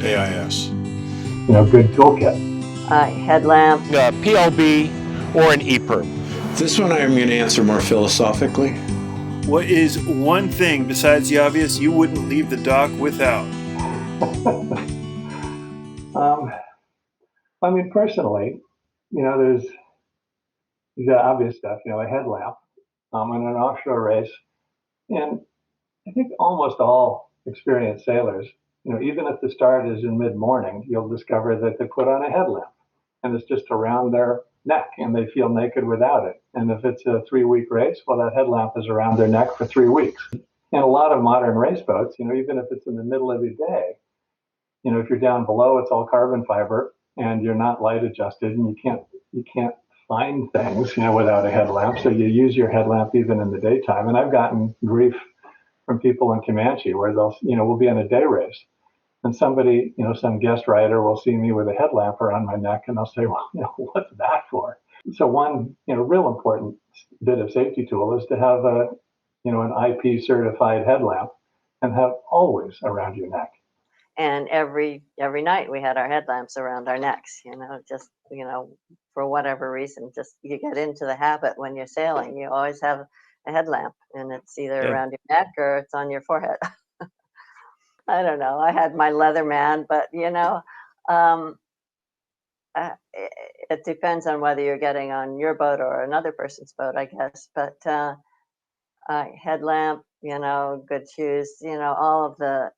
AIS. Good toolkit. Headlamp. PLB or an EPIRB. This one I'm going to answer more philosophically. What is one thing besides the obvious you wouldn't leave the dock without? Personally, there's the obvious stuff, a headlamp in an offshore race. And I think almost all experienced sailors, even if the start is in mid-morning, you'll discover that they put on a headlamp and it's just around their neck and they feel naked without it. And if it's a 3-week race, well, that headlamp is around their neck for 3 weeks. And a lot of modern race boats, even if it's in the middle of the day, if you're down below, it's all carbon fiber and you're not light adjusted and you can't find things, without a headlamp. So you use your headlamp even in the daytime. And I've gotten grief from people in Comanche where we'll be on a day race and somebody, some guest rider will see me with a headlamp around my neck and they'll say, well, what's that for? So one, real important bit of safety tool is to have an IP certified headlamp and have always around your neck. And every night we had our headlamps around our necks, just, for whatever reason, just you get into the habit when you're sailing, you always have a headlamp and it's either around your neck or it's on your forehead. I don't know. I had my Leatherman, but it depends on whether you're getting on your boat or another person's boat, I guess. But headlamp, good shoes, all of the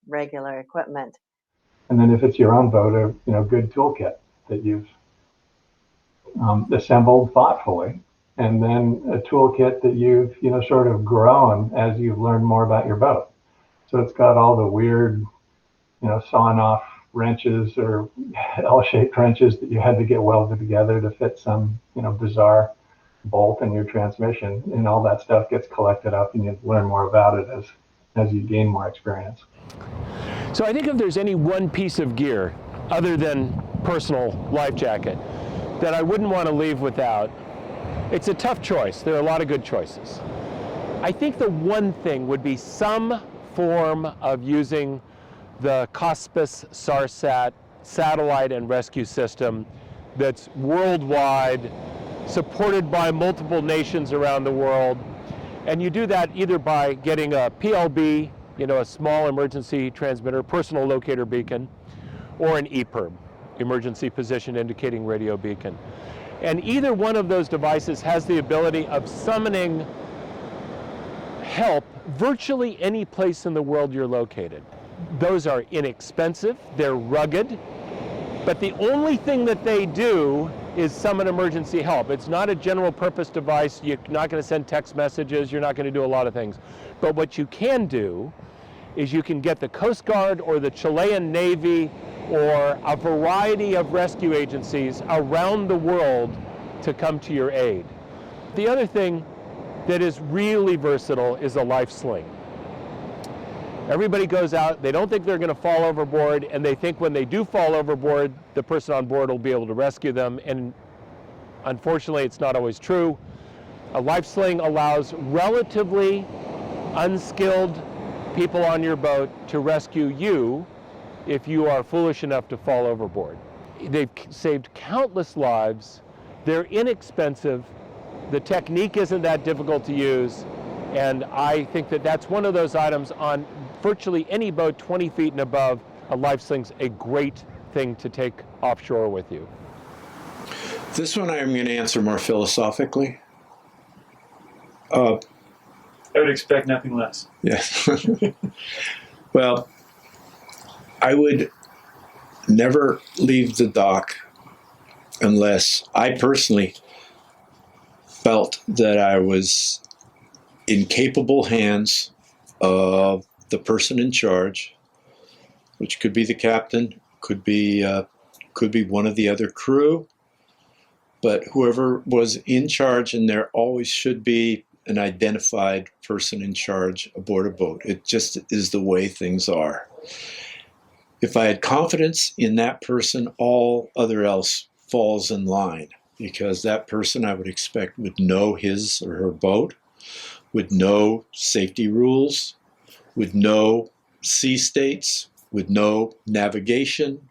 regular equipment. And then if it's your own boat, a good toolkit that you've assembled thoughtfully, and then a toolkit that you've sort of grown as you've learned more about your boat. So it's got all the weird, sawn off wrenches or L-shaped wrenches that you had to get welded together to fit some, bizarre bolt in your transmission, and all that stuff gets collected up and you learn more about it as you gain more experience. So I think if there's any one piece of gear other than personal life jacket that I wouldn't want to leave without, it's a tough choice. There are a lot of good choices. I think the one thing would be some form of using the Cospis SARSAT satellite and rescue system that's worldwide, supported by multiple nations around the world. And you do that either by getting a PLB, a small emergency transmitter, personal locator beacon, or an EPIRB, emergency position indicating radio beacon. And either one of those devices has the ability of summoning help virtually any place in the world you're located. Those are inexpensive, they're rugged, but the only thing that they do is summon emergency help. It's not a general purpose device. You're not going to send text messages. You're not going to do a lot of things. But what you can do is you can get the Coast Guard or the Chilean Navy or a variety of rescue agencies around the world to come to your aid. The other thing that is really versatile is a life sling. Everybody goes out, they don't think they're going to fall overboard, and they think when they do fall overboard, the person on board will be able to rescue them, and unfortunately it's not always true. A life sling allows relatively unskilled people on your boat to rescue you if you are foolish enough to fall overboard. They've saved countless lives, they're inexpensive, the technique isn't that difficult to use, and I think that that's one of those items on virtually any boat 20 feet and above. A life sling's a great thing to take offshore with you. This one I'm going to answer more philosophically. I would expect nothing less. Yes. Well, I would never leave the dock unless I personally felt that I was in capable hands of the person in charge, which could be the captain, could be one of the other crew, but whoever was in charge, and there always should be an identified person in charge aboard a boat. It just is the way things are. If I had confidence in that person, all other else falls in line, because that person I would expect would know his or her boat, would know safety rules, would know sea states, would know navigation,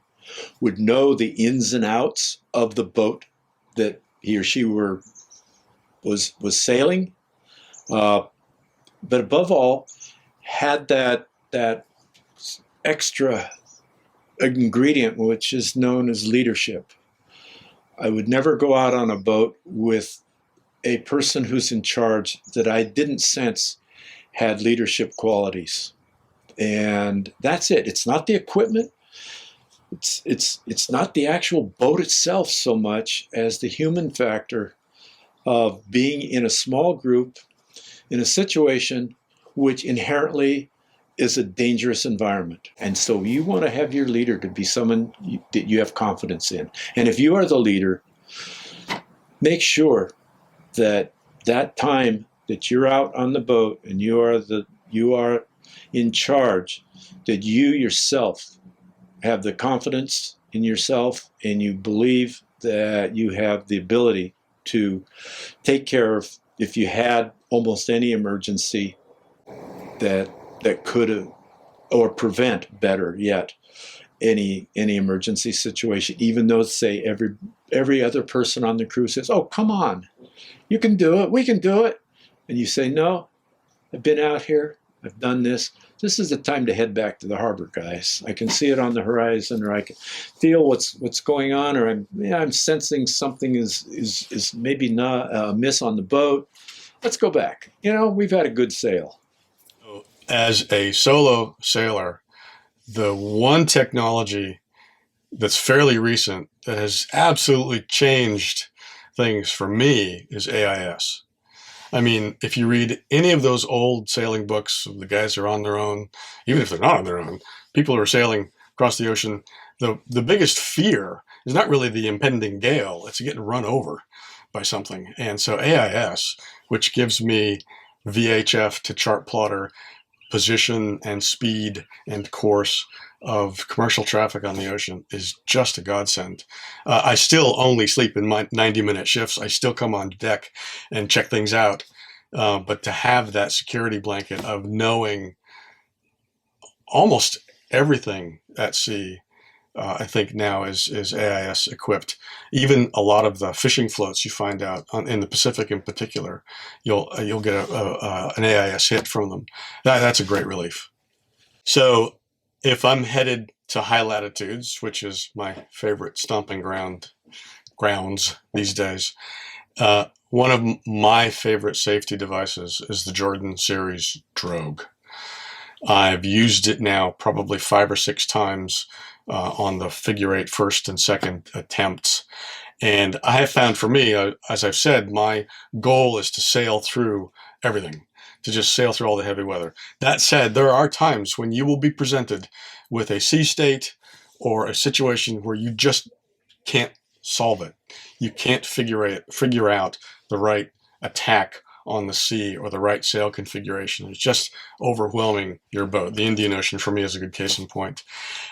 would know the ins and outs of the boat that he or she was sailing, but above all, had that extra ingredient which is known as leadership. I would never go out on a boat with a person who's in charge that I didn't sense had leadership qualities. And that's it. It's not the equipment. It's not the actual boat itself so much as the human factor of being in a small group in a situation which inherently is a dangerous environment. And so you want to have your leader to be someone that you have confidence in. And if you are the leader, make sure that that time that you're out on the boat and you are in charge, that you yourself have the confidence in yourself and you believe that you have the ability to take care of, if you had almost any emergency, that could have, or prevent, better yet, any emergency situation, even though, say, every other person on the crew says, "Oh, come on, you can do it, we can do it," and you say, "No, I've been out here, I've done this. This is the time to head back to the harbor, guys. I can see it on the horizon, or I can feel what's going on, or I'm sensing something is maybe not amiss on the boat. Let's go back. We've had a good sail." As a solo sailor, the one technology that's fairly recent that has absolutely changed things for me is AIS. I mean, if you read any of those old sailing books, the guys are on their own, even if they're not on their own, people who are sailing across the ocean, the biggest fear is not really the impending gale, it's getting run over by something. And so AIS, which gives me VHF to chart plotter, position and speed and course of commercial traffic on the ocean, is just a godsend. I still only sleep in my 90-minute shifts. I still come on deck and check things out. But to have that security blanket of knowing almost everything at sea, I think now is AIS equipped. Even a lot of the fishing floats you find out in the Pacific in particular, you'll get an AIS hit from them. That's a great relief. So if I'm headed to high latitudes, which is my favorite stomping grounds these days, one of my favorite safety devices is the Jordan series drogue. I've used it now probably 5 or 6 times on the figure 8 first and second attempts. And I have found, for me, as I've said, my goal is to sail through everything, to just sail through all the heavy weather. That said, there are times when you will be presented with a sea state or a situation where you just can't solve it. You can't figure out the right attack on the sea or the right sail configuration. It's just overwhelming your boat. The Indian Ocean for me is a good case in point.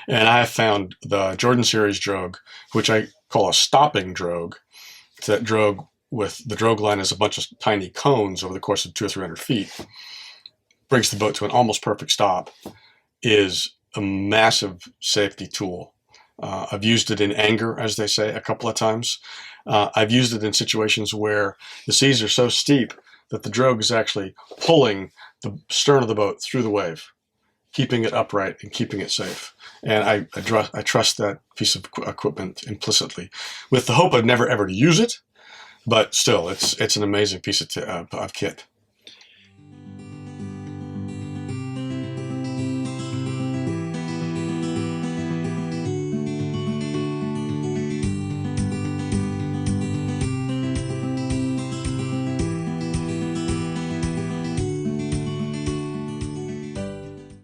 And I have found the Jordan series drogue, which I call a stopping drogue. It's that drogue with the drogue line as a bunch of tiny cones over the course of 200 or 300 feet, brings the boat to an almost perfect stop, is a massive safety tool. I've used it in anger, as they say, a couple of times. I've used it in situations where the seas are so steep that the drogue is actually pulling the stern of the boat through the wave, keeping it upright and keeping it safe. And I trust that piece of equipment implicitly, with the hope of never ever to use it. But still, it's an amazing piece of kit.